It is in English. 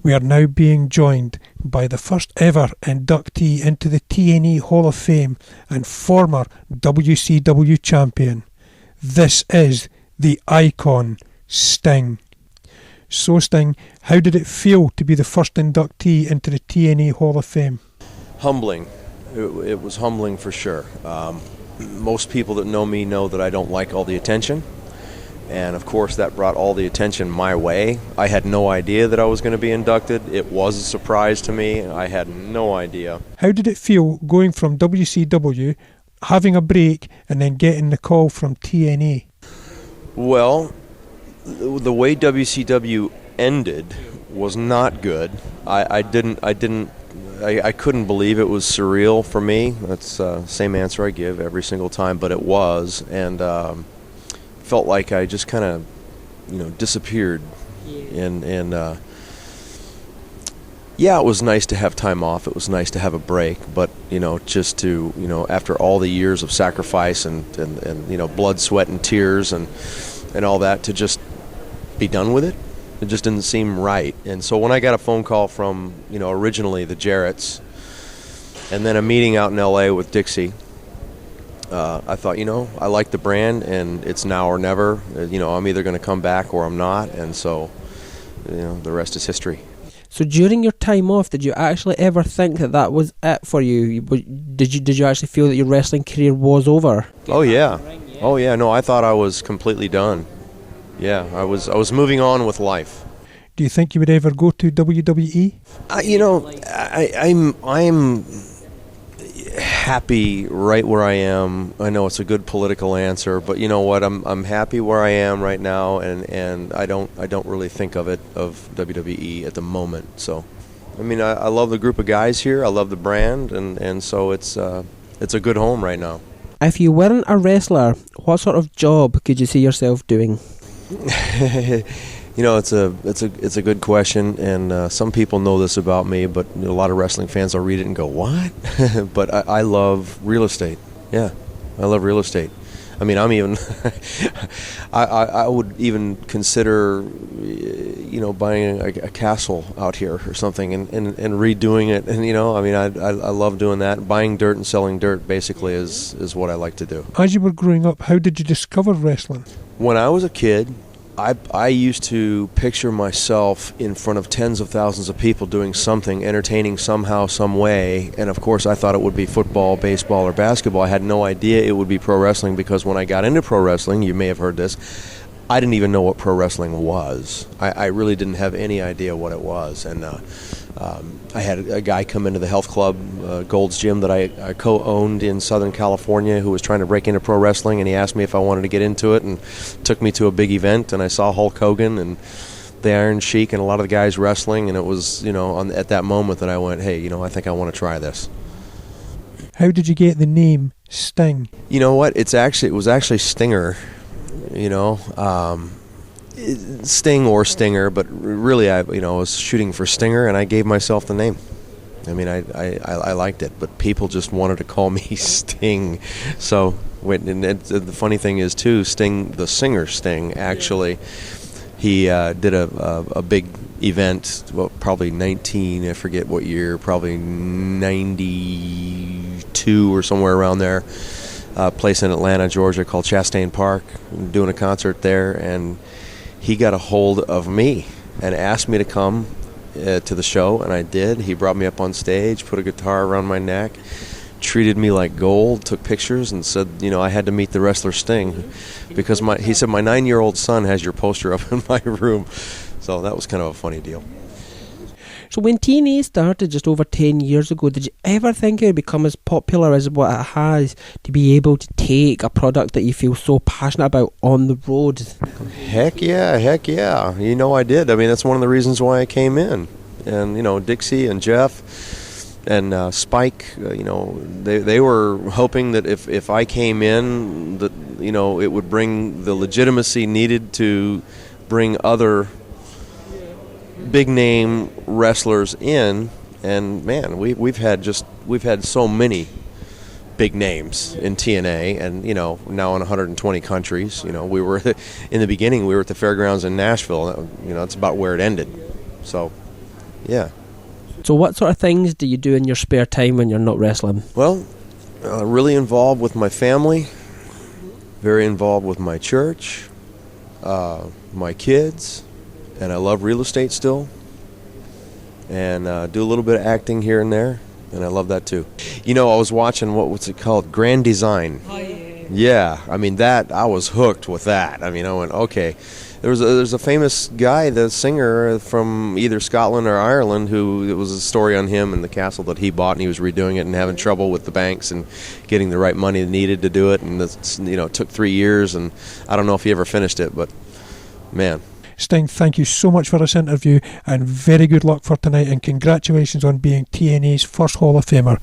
We are now being joined by the first ever inductee into the TNA Hall of Fame and former WCW champion. This is the icon, Sting. So Sting, how did it feel to be the first inductee into the TNA Hall of Fame? Humbling. It was humbling for sure. Most people that know me know that I don't like all the attention. And of course that brought all the attention my way. I had no idea that I was going to be inducted. It was a surprise to me. I had no idea. How did it feel going from WCW, having a break, and then getting the call from TNA? Well, the way WCW ended was not good. I couldn't believe it. Was surreal for me. That's the same answer I give every single time, but it was. And felt like I just kind of, disappeared. And yeah, it was nice to have time off. It was nice to have a break, but just to after all the years of sacrifice and blood, sweat, and tears and all that, to just be done with it. It just didn't seem right. And so when I got a phone call from originally the Jarretts, and then a meeting out in LA with Dixie, I thought, I like the brand, and it's now or never. I'm either going to come back or I'm not, and so, the rest is history. So during your time off, did you actually ever think that was it for you? Did you actually feel that your wrestling career was over? Oh yeah. No, I thought I was completely done. Yeah, I was moving on with life. Do you think you would ever go to WWE? I'm happy right where I am. I know it's a good political answer, but you know what? I'm happy where I am right now, and I don't really think of WWE at the moment. So, I love the group of guys here. I love the brand, and so it's a good home right now. If you weren't a wrestler, what sort of job could you see yourself doing? It's a good question, and some people know this about me, but a lot of wrestling fans will read it and go, "What?" But I love real estate. Yeah, I love real estate. I'm even I would even consider buying a castle out here or something and redoing it, and I love doing that. Buying dirt and selling dirt basically is what I like to do. As you were growing up, how did you discover wrestling? When I was a kid, I used to picture myself in front of tens of thousands of people doing something, entertaining somehow, some way, and of course I thought it would be football, baseball, or basketball. I had no idea it would be pro wrestling, because when I got into pro wrestling, you may have heard this, I didn't even know what pro wrestling was. I really didn't have any idea what it was, and I had a guy come into the health club, Gold's Gym, that I co-owned in Southern California, who was trying to break into pro wrestling, and he asked me if I wanted to get into it, and took me to a big event, and I saw Hulk Hogan and the Iron Sheik and a lot of the guys wrestling, and it was at that moment that I went, hey, I think I want to try this. How did you get the name Sting? You know what? It was actually Stinger. Sting or Stinger, but really I was shooting for Stinger, and I gave myself the name. I liked it, but people just wanted to call me Sting. So the funny thing is too, Sting, the singer Sting, actually, he did a big event, probably I forget what year, probably 92 or somewhere around there, place in Atlanta, Georgia called Chastain Park, doing a concert there, and he got a hold of me and asked me to come to the show, and I did. He brought me up on stage, put a guitar around my neck, treated me like gold, took pictures, and said, I had to meet the wrestler Sting, because he said, my 9-year-old son has your poster up in my room. So that was kind of a funny deal. So when TNA started just over 10 years ago, did you ever think it would become as popular as what it has, to be able to take a product that you feel so passionate about on the road? Heck yeah. I did. That's one of the reasons why I came in. And, Dixie and Jeff and Spike, they were hoping that if I came in, that, it would bring the legitimacy needed to bring other big name wrestlers in, and man, we've had so many big names in TNA, and now in 120 countries. We were in the beginning, we were at the fairgrounds in Nashville. That's about where it ended. So Yeah. So what sort of things do you do in your spare time when you're not wrestling? Well, really involved with my family, very involved with my church, my kids, and I love real estate still, and do a little bit of acting here and there, and I love that too. You know, I was watching, what's it called, Grand Design. Oh, yeah. Yeah, I mean, that, I was hooked with that. I mean, I went, okay. There's a famous guy, the singer from either Scotland or Ireland, who, it was a story on him and the castle that he bought, and he was redoing it and having trouble with the banks and getting the right money needed to do it, and that's, you know, it took 3 years, and I don't know if he ever finished it, but man. Sting, thank you so much for this interview, and very good luck for tonight, and congratulations on being TNA's first Hall of Famer.